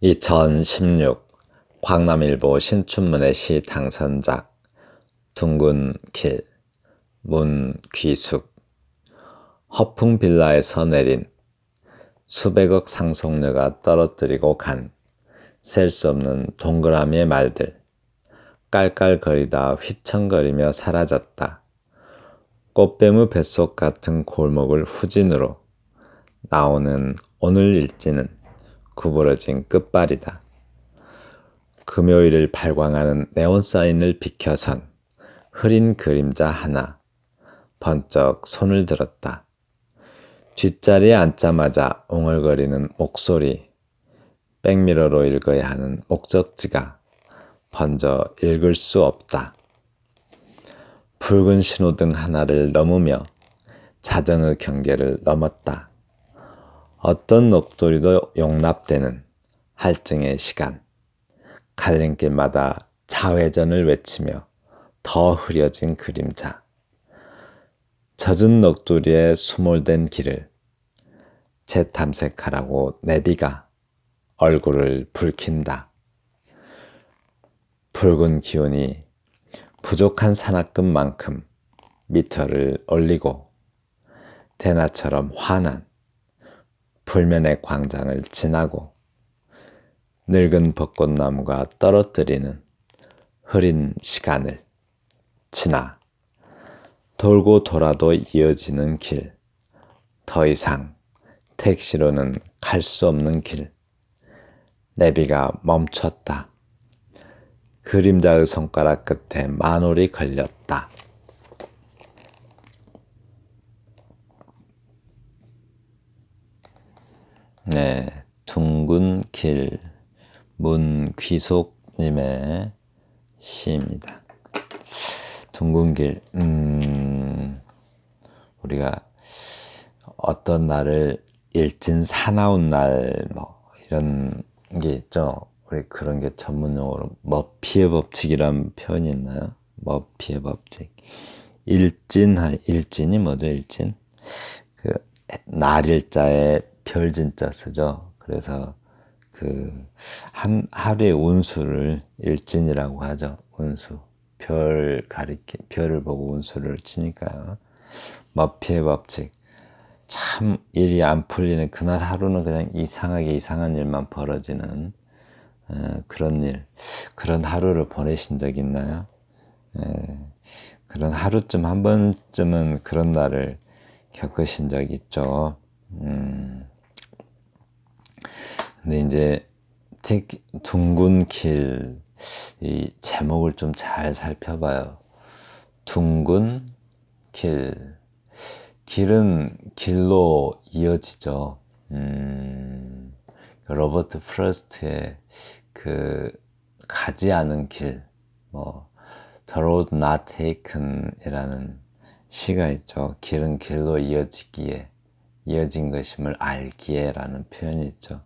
2016 광남일보 신춘문예 시 당선작 둥근 길 문귀숙. 허풍 빌라에서 내린 수백억 상속녀가 떨어뜨리고 간 셀 수 없는 동그라미의 말들. 깔깔거리다 휘청거리며 사라졌다. 꽃뱀의 뱃속 같은 골목을 후진으로 나오는 오늘 일지는 구부러진 끝발이다. 금요일을 발광하는 네온사인을 비켜선 흐린 그림자 하나 번쩍 손을 들었다. 뒷자리에 앉자마자 웅얼거리는 목소리, 백미러로 읽어야 하는 목적지가 번져 읽을 수 없다. 붉은 신호등 하나를 넘으며 자정의 경계를 넘었다. 어떤 녹돌이도 용납되는 할증의 시간. 갈림길마다 자회전을 외치며 더 흐려진 그림자. 젖은 녹두리에 수몰된 길을 재탐색하라고 내비가 얼굴을 붉힌다. 붉은 기운이 부족한 산악금만큼 미터를 올리고 대나처럼 환한 불면의 광장을 지나고 늙은 벚꽃나무가 떨어뜨리는 흐린 시간을 지나 돌고 돌아도 이어지는 길, 더 이상 택시로는 갈 수 없는 길. 내비가 멈췄다. 그림자의 손가락 끝에 만올이 걸렸다. 네, 둥근 길 문귀숙님의 시입니다. 둥근 길, 우리가 어떤 날을 일진 사나운 날 이런 게 있죠. 우리 그런 게 전문용어로 머피의 법칙이라는 표현이 있나요? 머피의 법칙. 일진이 뭐죠? 일진? 그 날일자에 별진자 쓰죠. 그래서 그 하루의 운수를 일진이라고 하죠. 운수. 별을 보고 운수를 치니까요. 머피의 법칙. 참 일이 안 풀리는 그날 하루는 그냥 이상한 일만 벌어지는 그런 일, 그런 하루를 보내신 적 있나요? 그런 하루쯤 한 번쯤은 그런 날을 겪으신 적 있죠. 근데 이제 둥근 길, 이 제목을 좀 잘 살펴봐요. 둥근 길. 길은 길로 이어지죠. 로버트 프로스트의 그 가지 않은 길, The Road Not Taken 이라는 시가 있죠. 길은 길로 이어진 것임을 알기에 라는 표현이 있죠.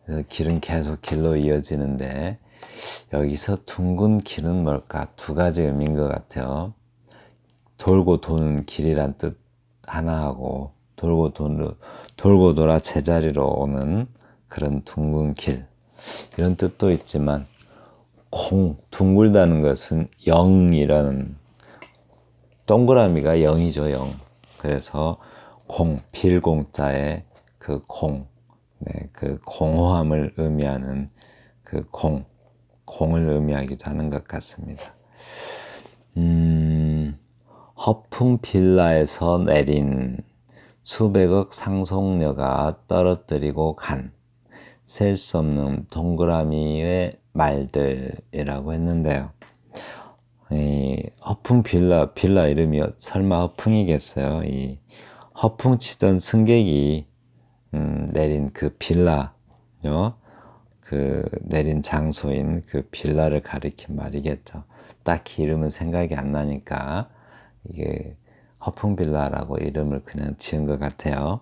그래서 길은 계속 길로 이어지는데 여기서 둥근 길은 뭘까? 두 가지 의미인 것 같아요. 돌고 도는 길이란 뜻 하나하고 돌고 돌아 제자리로 오는 그런 둥근 길, 이런 뜻도 있지만 둥글다는 것은 영이라는, 동그라미가 영이죠. 영. 그래서 빌공자의 그 그 공허함을 의미하는 그 공을 의미하기도 하는 것 같습니다. 허풍 빌라에서 내린 수백억 상속녀가 떨어뜨리고 간 셀 수 없는 동그라미의 말들이라고 했는데요. 이 허풍 빌라 이름이 설마 허풍이겠어요? 이 허풍 치던 승객이 내린 그 빌라요. 그 내린 장소인 그 빌라를 가리킨 말이겠죠. 딱히 이름은 생각이 안 나니까 이게 허풍 빌라라고 이름을 그냥 지은 것 같아요.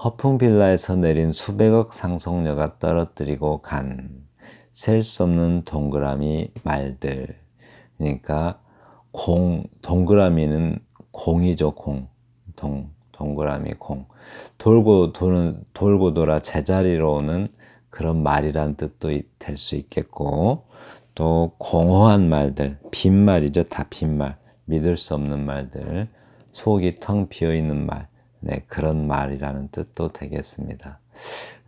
허풍 빌라에서 내린 수백억 상속녀가 떨어뜨리고 간 셀 수 없는 동그라미 말들. 그러니까 동그라미는 공이죠. 동그라미 공. 돌고 돌아 제자리로 오는 그런 말이란 뜻도 될 수 있겠고, 또 공허한 말들, 빈말이죠. 다 빈말, 믿을 수 없는 말들, 속이 텅 비어 있는 말, 네, 그런 말이라는 뜻도 되겠습니다.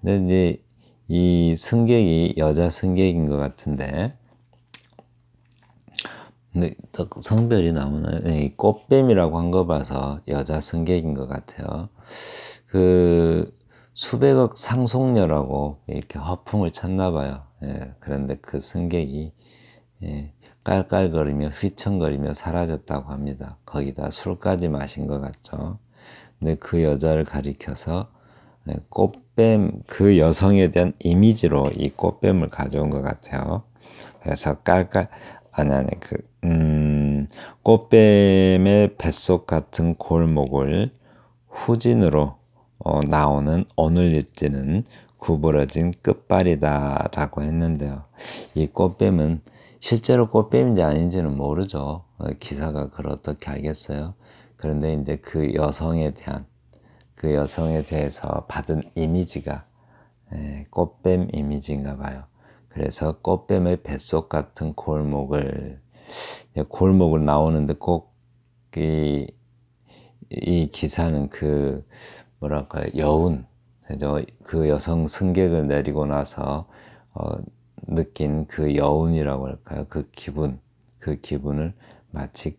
근데 이제 이 승객이 여자 승객인 것 같은데, 근데 딱 성별이 나오는 이 꽃뱀이라고 한 거 봐서 여자 승객인 것 같아요. 그 수백억 상속녀라고 이렇게 허풍을 쳤나 봐요. 예, 그런데 그 승객이 예, 깔깔거리며 휘청거리며 사라졌다고 합니다. 거기다 술까지 마신 것 같죠. 근데 그 여자를 가리켜서 예, 꽃뱀, 그 여성에 대한 이미지로 이 꽃뱀을 가져온 것 같아요. 그래서 꽃뱀의 뱃속 같은 골목을 후진으로 나오는 오늘 일지는 구부러진 끝발이다라고 했는데요. 이 꽃뱀은 실제로 꽃뱀인지 아닌지는 모르죠. 기사가 그걸 어떻게 알겠어요? 그런데 이제 그 여성에 대해서 받은 이미지가 꽃뱀 이미지인가 봐요. 그래서 꽃뱀의 뱃속 같은 골목을 나오는데 꼭 이 기사는 그 뭐랄까요, 여운, 그 여성 승객을 내리고 나서 느낀 그 여운이라고 할까요? 그 기분을 마치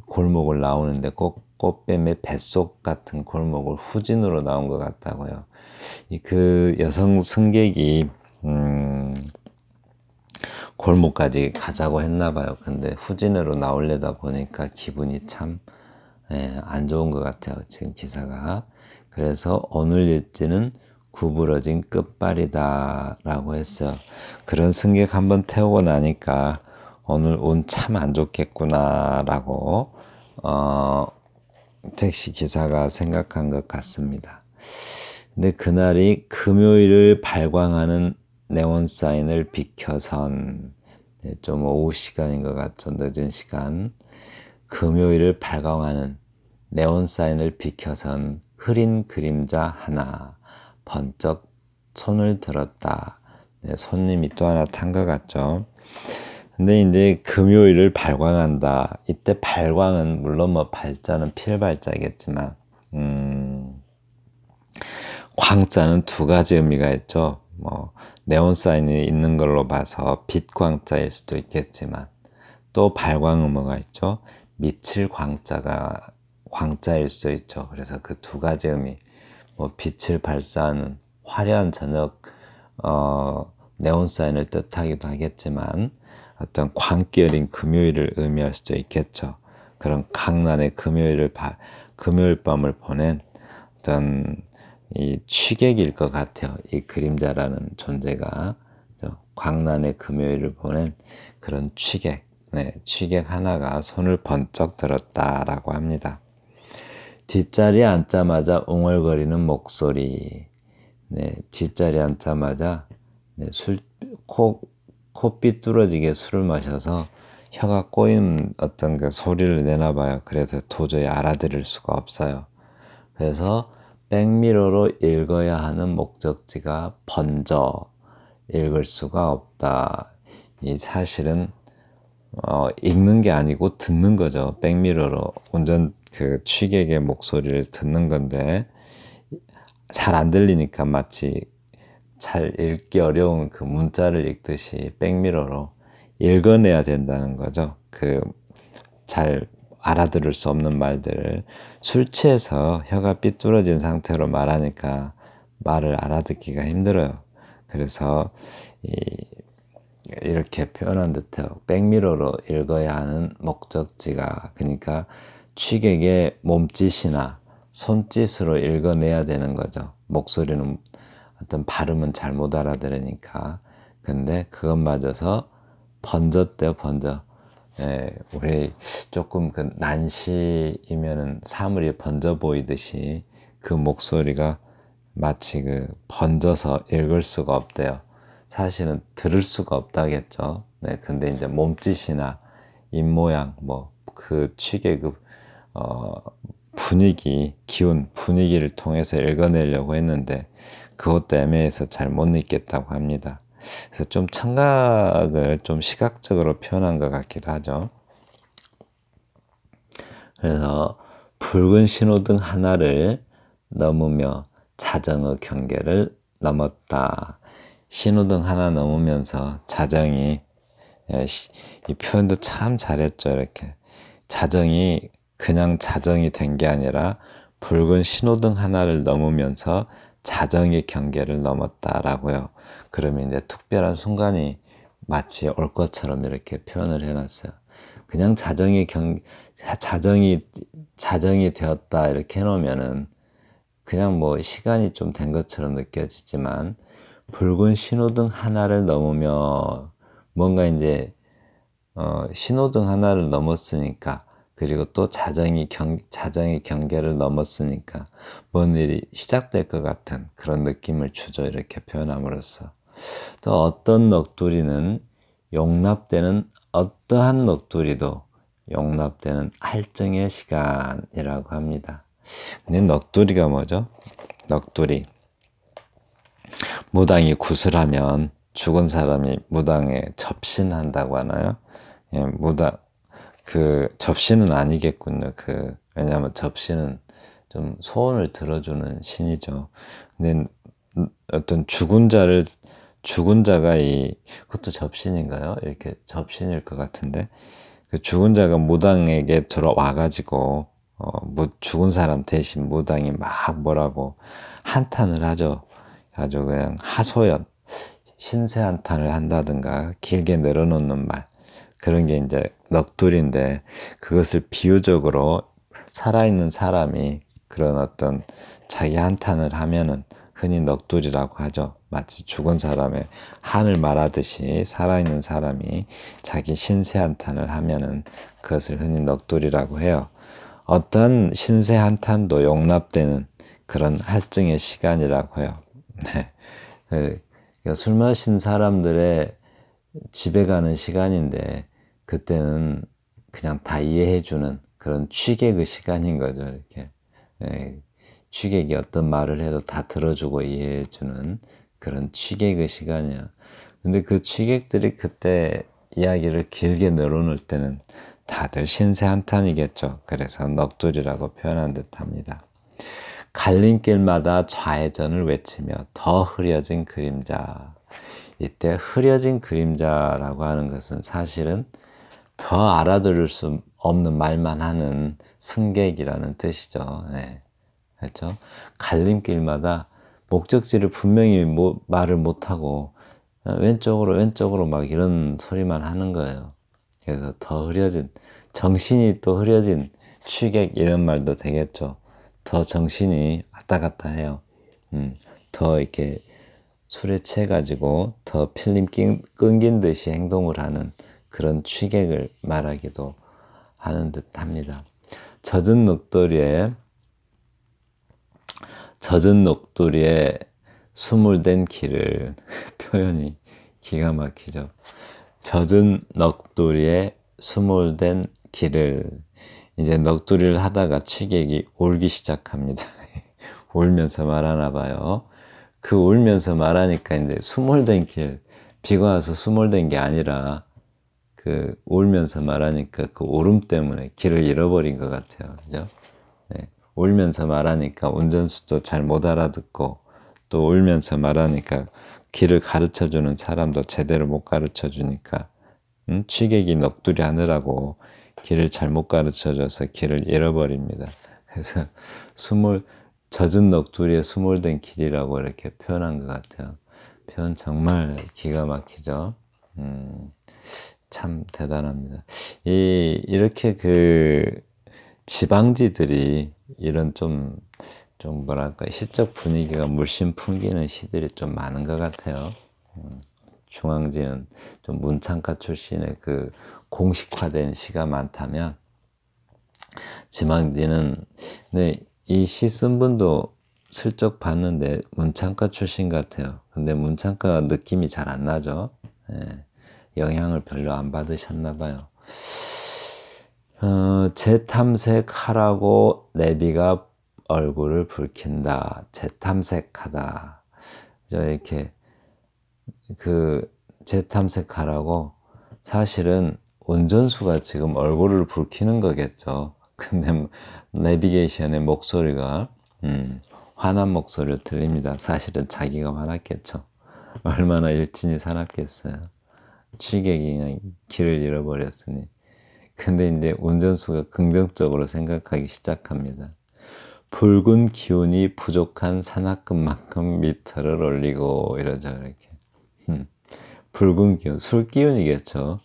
골목을 나오는데 꼭 꽃뱀의 뱃속 같은 골목을 후진으로 나온 것 같다고요. 그 여성 승객이 골목까지 가자고 했나 봐요. 근데 후진으로 나오려다 보니까 기분이 참 안 좋은 것 같아요. 지금 기사가. 그래서 오늘 일지는 구부러진 끝발이다 라고 했어요. 그런 승객 한번 태우고 나니까 오늘 운 참 안 좋겠구나 라고 택시 기사가 생각한 것 같습니다. 근데 그날이 금요일을 발광하는 네온 사인을 비켜선 좀 오후 시간인 것 같죠. 늦은 시간. 금요일을 발광하는 네온 사인을 비켜선 흐린 그림자 하나 번쩍 손을 들었다. 네, 손님이 또 하나 탄 것 같죠. 근데 이제 금요일을 발광한다. 이때 발광은 물론 뭐 발자는 필발자겠지만 광자는 두 가지 의미가 있죠. 뭐 네온 사인이 있는 걸로 봐서 빛 광자일 수도 있겠지만 또 발광 의미가 있죠. 미칠 광자일 수도 있죠. 그래서 그 두 가지 의미, 뭐 빛을 발사하는 화려한 저녁 네온 사인을 뜻하기도 하겠지만 어떤 광기 어린 금요일을 의미할 수도 있겠죠. 그런 강난의 금요일 밤을 보낸 어떤 이 취객일 것 같아요. 이 그림자라는 존재가 광란의 금요일을 보낸 그런 취객 하나가 손을 번쩍 들었다라고 합니다. 뒷자리에 앉자마자 웅얼거리는 목소리. 뒷자리에 앉자마자 코 삐뚤어지게 술을 마셔서 혀가 꼬인 어떤 그 소리를 내나 봐요. 그래서 도저히 알아들을 수가 없어요. 그래서 백미러로 읽어야 하는 목적지가 번져 읽을 수가 없다. 이 사실은 읽는 게 아니고 듣는 거죠. 백미러로 운전 그 취객의 목소리를 듣는 건데 잘 안 들리니까 마치 잘 읽기 어려운 그 문자를 읽듯이 백미러로 읽어내야 된다는 거죠. 그 잘 알아들을 수 없는 말들을 술 취해서 혀가 삐뚤어진 상태로 말하니까 말을 알아듣기가 힘들어요. 그래서 이렇게 표현한 듯해요. 백미러로 읽어야 하는 목적지가, 그러니까 취객의 몸짓이나 손짓으로 읽어내야 되는 거죠. 목소리는 어떤 발음은 잘 못 알아들으니까. 근데 그것마저서 번졌대요, 번져. 우리 조금 그 난시이면은 사물이 번져 보이듯이 그 목소리가 마치 그 번져서 읽을 수가 없대요. 사실은 들을 수가 없다겠죠. 근데 이제 몸짓이나 입모양, 뭐 그 취객 분위기를 통해서 읽어내려고 했는데 그것도 애매해서 잘 못 읽겠다고 합니다. 그래서 좀 청각을 좀 시각적으로 표현한 것 같기도 하죠. 그래서 붉은 신호등 하나를 넘으며 자정의 경계를 넘었다. 신호등 하나 넘으면서 자정이, 이 표현도 참 잘했죠. 이렇게 자정이 그냥 자정이 된 게 아니라 붉은 신호등 하나를 넘으면서 자정의 경계를 넘었다라고요. 그러면 이제 특별한 순간이 마치 올 것처럼 이렇게 표현을 해놨어요. 그냥 자정이 되었다 이렇게 해놓으면은 그냥 뭐 시간이 좀 된 것처럼 느껴지지만 붉은 신호등 하나를 넘으며 뭔가 이제 신호등 하나를 넘었으니까 그리고 또 자정의 경계를 넘었으니까 뭔 일이 시작될 것 같은 그런 느낌을 주죠. 이렇게 표현함으로써. 또 어떤 넋두리는 용납되는 어떠한 넋두리도 용납되는 할증의 시간이라고 합니다. 근데 넋두리가 뭐죠? 넋두리. 무당이 구슬하면 죽은 사람이 무당에 접신한다고 하나요? 예, 그 접신은 아니겠군요. 왜냐하면 접신은 좀 소원을 들어주는 신이죠. 근데 어떤 죽은 자가 그것도 접신인가요? 이렇게 접신일 것 같은데 그 죽은 자가 무당에게 들어와가지고 죽은 사람 대신 무당이 막 뭐라고 한탄을 하죠. 아주 그냥 하소연, 신세 한탄을 한다든가 길게 늘어놓는 말 그런 게 이제 넋두리인데 그것을 비유적으로 살아있는 사람이 그런 어떤 자기 한탄을 하면은 흔히 넋두리라고 하죠. 마치 죽은 사람의 한을 말하듯이 살아있는 사람이 자기 신세 한탄을 하면은 그것을 흔히 넋두리라고 해요. 어떤 신세 한탄도 용납되는 그런 할증의 시간이라고 해요. 네. 술 마신 사람들의 집에 가는 시간인데 그때는 그냥 다 이해해주는 그런 취객의 시간인 거죠. 이렇게 취객이 어떤 말을 해도 다 들어주고 이해해주는 그런 취객의 시간이야. 근데 그 취객들이 그때 이야기를 길게 늘어놓을 때는 다들 신세 한탄이겠죠. 그래서 넋두리라고 표현한 듯합니다. 갈림길마다 좌회전을 외치며 더 흐려진 그림자. 이때 흐려진 그림자라고 하는 것은 사실은 더 알아들을 수 없는 말만 하는 승객이라는 뜻이죠. 네. 그렇죠? 갈림길마다 목적지를 분명히 말을 못하고 왼쪽으로 막 이런 소리만 하는 거예요. 그래서 더 흐려진, 정신이 또 흐려진 취객 이런 말도 되겠죠. 더 정신이 왔다 갔다 해요. 더 이렇게 술에 취해가지고 더 필름 끊긴 듯이 행동을 하는 그런 취객을 말하기도 하는 듯 합니다. 젖은 녹두리에 수몰된 길을 표현이 기가 막히죠. 젖은 넋두리에 수몰된 길을 이제 넋두리를 하다가 취객이 울기 시작합니다. 울면서 말하나 봐요. 그 울면서 말하니까 이제 수몰된 길, 비가 와서 수몰된 게 아니라 그 울면서 말하니까 그 울음 때문에 길을 잃어버린 것 같아요. 그죠? 네. 울면서 말하니까 운전수도 잘 못 알아듣고 또 울면서 말하니까 길을 가르쳐주는 사람도 제대로 못 가르쳐주니까 취객이 넋두리 하느라고 길을 잘못 가르쳐줘서 길을 잃어버립니다. 그래서 젖은 넋두리에 수몰된 길이라고 이렇게 표현한 것 같아요. 표현 정말 기가 막히죠. 참 대단합니다. 이렇게 지방지들이 이런 좀 뭐랄까 시적 분위기가 물씬 풍기는 시들이 좀 많은 것 같아요. 중앙지는 좀 문창가 출신의 그 공식화된 시가 많다면 지방지는 이 시 쓴 분도 슬쩍 봤는데 문창가 출신 같아요. 근데 문창가 느낌이 잘 안 나죠. 영향을 별로 안 받으셨나 봐요. 재탐색하라고 내비가 얼굴을 붉힌다. 재탐색하다. 이렇게 그 재탐색하라고 사실은 운전수가 지금 얼굴을 붉히는 거겠죠. 근데 내비게이션의 목소리가 화난 목소리로 들립니다. 사실은 자기가 화났겠죠. 얼마나 일진이 사납겠어요. 취객이 그냥 길을 잃어버렸으니. 근데 이제 운전수가 긍정적으로 생각하기 시작합니다. 붉은 기운이 부족한 산악금만큼 미터를 올리고 이러죠. 이렇게 붉은 기운, 술 기운이겠죠.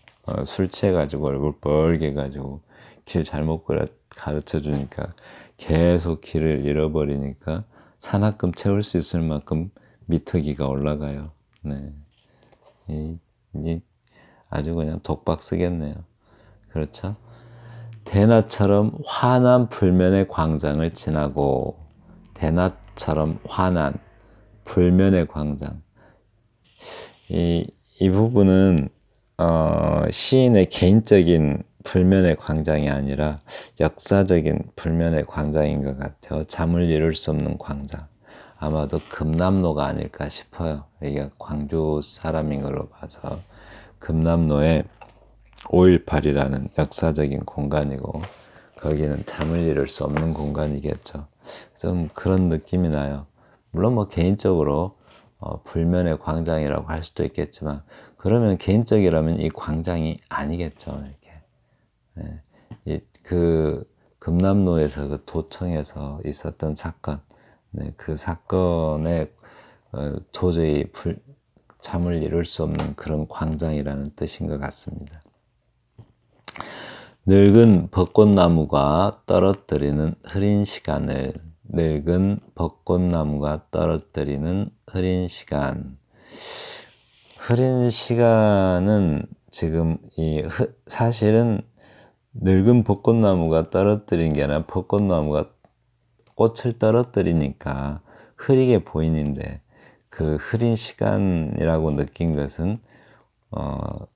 술 취해가지고 얼굴 뻘게 가지고 길 잘못 가르쳐 주니까 계속 길을 잃어버리니까 산악금 채울 수 있을 만큼 미터기가 올라가요. 네, 이 아주 그냥 독박 쓰겠네요. 그렇죠? 대낮처럼 환한 불면의 광장을 지나고, 대낮처럼 환한 불면의 광장. 이 부분은 시인의 개인적인 불면의 광장이 아니라 역사적인 불면의 광장인 것 같아요. 잠을 이룰 수 없는 광장. 아마도 금남로가 아닐까 싶어요. 여기가 광주 사람인 걸로 봐서 금남로에 5.18이라는 역사적인 공간이고 거기는 잠을 이룰 수 없는 공간이겠죠. 좀 그런 느낌이 나요. 물론 뭐 개인적으로 불면의 광장이라고 할 수도 있겠지만 그러면 개인적이라면 이 광장이 아니겠죠. 이렇게 그 금남로에서 그 도청에서 있었던 사건, 그 사건에 도저히 잠을 이룰 수 없는 그런 광장이라는 뜻인 것 같습니다. 늙은 벚꽃나무가 떨어뜨리는 흐린 시간을, 늙은 벚꽃나무가 떨어뜨리는 흐린 시간. 흐린 시간은 지금 사실은 늙은 벚꽃나무가 떨어뜨린 게 아니라 벚꽃나무가 꽃을 떨어뜨리니까 흐리게 보이는데 그 흐린 시간이라고 느낀 것은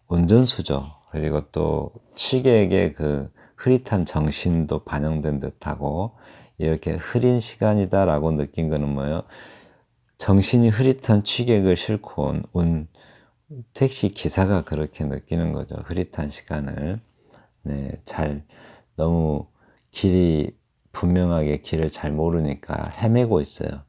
운전수죠. 그리고 또 취객의 그 흐릿한 정신도 반영된 듯하고 이렇게 흐린 시간이다라고 느낀 거는 뭐예요? 정신이 흐릿한 취객을 싣고 온 택시 기사가 그렇게 느끼는 거죠. 흐릿한 시간을. 네, 너무 분명하게 길을 잘 모르니까 헤매고 있어요.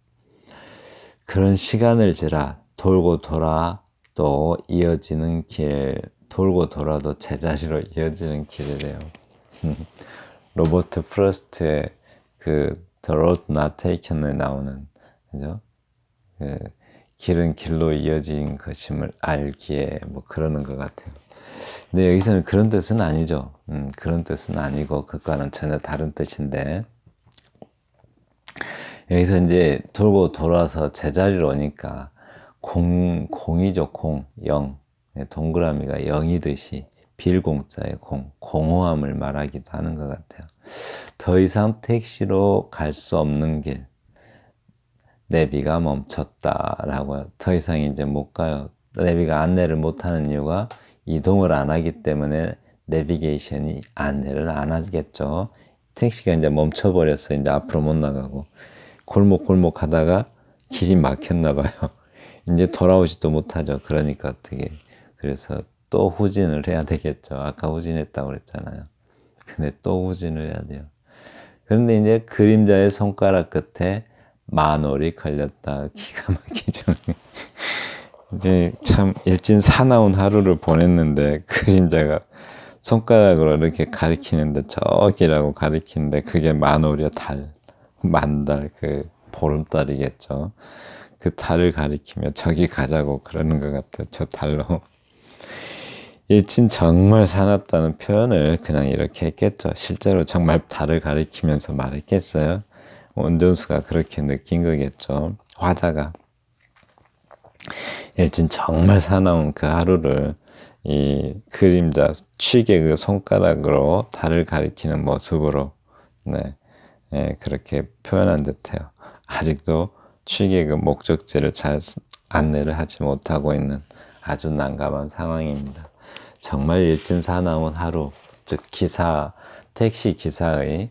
그런 시간을 지라 돌고 돌아 또 이어지는 길, 돌고 돌아도 제자리로 이어지는 길이래요. 로버트 프로스트의 그 The Road Not Taken에 나오는, 그죠? 그 길은 길로 이어진 것임을 알기에 뭐 그러는 것 같아요. 근데 여기서는 그런 뜻은 아니죠. 그런 뜻은 아니고 그거와는 전혀 다른 뜻인데 여기서 이제 돌고 돌아서 제자리로 오니까 공이죠. 영. 동그라미가 0이듯이 빌공자의 공허함을 말하기도 하는 것 같아요. 더 이상 택시로 갈 수 없는 길. 내비가 멈췄다라고요. 더 이상 이제 못 가요. 내비가 안내를 못하는 이유가 이동을 안 하기 때문에 내비게이션이 안내를 안 하겠죠. 택시가 이제 멈춰버렸어. 이제 앞으로 못 나가고. 골목 하다가 길이 막혔나 봐요. 이제 돌아오지도 못하죠. 그러니까 어떻게. 그래서 또 후진을 해야 되겠죠. 아까 후진했다고 그랬잖아요. 근데 또 후진을 해야 돼요. 그런데 이제 그림자의 손가락 끝에 만올이 걸렸다. 기가 막히죠. 이제 참 일진 사나운 하루를 보냈는데 그림자가 손가락으로 이렇게 가리키는데 저기라고 가리키는데 그게 만올이요. 만달, 그 보름달이겠죠. 그 달을 가리키며 저기 가자고 그러는 것 같아요. 저 달로. 일진 정말 사납다는 표현을 그냥 이렇게 했겠죠. 실제로 정말 달을 가리키면서 말했겠어요. 운전수가 그렇게 느낀 거겠죠. 화자가. 일진 정말 사나운 그 하루를 이 그림자 취객의 그 손가락으로 달을 가리키는 모습으로 그렇게 표현한 듯해요. 아직도 취객의 그 목적지를 잘 안내를 하지 못하고 있는 아주 난감한 상황입니다. 정말 일진사나운 하루, 즉 택시 기사의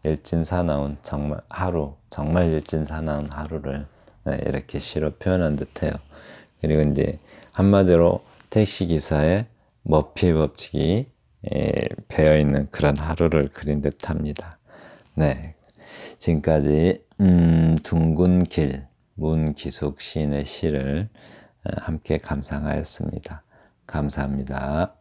일진사나운 정말 일진사나운 하루를 네, 이렇게 시로 표현한 듯해요. 그리고 이제 한마디로 택시 기사의 머피 법칙이 배어 있는 그런 하루를 그린 듯합니다. 네, 지금까지 둥근 길 문기숙 시인의 시를 함께 감상하였습니다. 감사합니다.